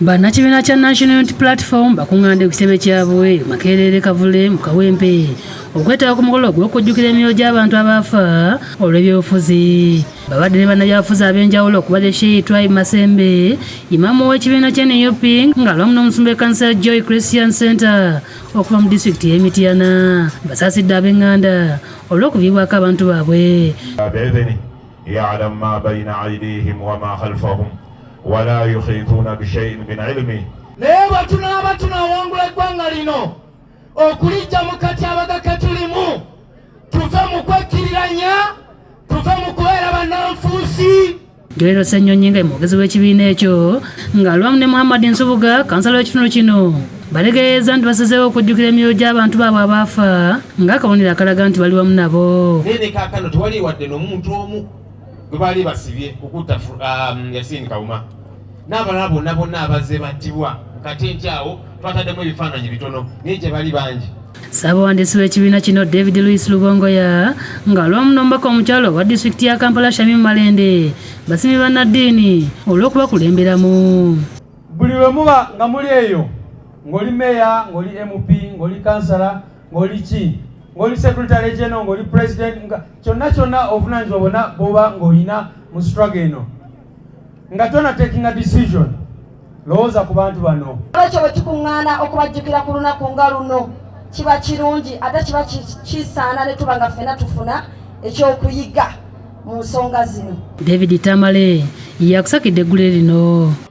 Bannakibiina kya National Unity Platform bakungande ku kitebe kyabwe Makerere Kavule mu Kawempe okwetaba ku mukolo gw'okujjukira emyoyo gy'abantu abaafa olw'ebyobufuzi. Babadde ne bannabyabufuzi ab'enjawulo okubadde Sheikh Twai Masembe, Imaamu w'ekibiina kya NUP ng'alwamu n'omusumba w'ekkanisa Joy Christian Center okuva mu disitulikiti y'e Mityana. Basaasidde ab'enganda olw'okuviibwako abantu baabwe. يعلم ما بين أيديهم وما خلفهم ولا يحيطون بشيء من علمه. Leo batuna wangula eggwanga lino okulijja mu katyabaga ketulimu tuve mu kwekiriranya tuve mu kubeera bannanfuusi. Joero Ssenyonyi nga mwogezi w'ekibiina ekyo ng'alwamu ne Muhammad Nsubuga kansala w'ekitundu kino balegeeza nti basazeewo okujjukira emyoyo gy'abantu baabwe abaafa ng'akabonero akalaga nti bali wamu nabo. Nene kaakano tewali wadde n'omuntu omu gwe baali basibye okutta Yasin Kawuma n'abalala bonna abazze battibwa kati nti awo twataddemu ebifaananyi bitono naye gye bali bangi. Ssaabawandiisi w'ekibiina kino David Louis Lubongoya ng'alwamu n'omubaka omukyalo wa disitulikiti ya Kampala Shamim Malende basimi bannaddiini olw'okubakulemberamu. Buli lwe muba nga muli eyo ng'oli meya ng'oli MP ng'oli kansala ng'oli ki ng'oli secretary general ng'oli president nga kyonna obuvunaanyizibwa bwonna bw'oba ng'olina mu struggle eno nga tona taking a decision lowooza ku bantu bano. Olwekyo bwe tukuŋŋaana okubajjukira ku lunaku nga luno kiba kirungi ate kiba kisaana ne tuba nga ffenna tufuna ekyokuyiga mu nsonga zino. David Tamale yakusakidde eggule lino.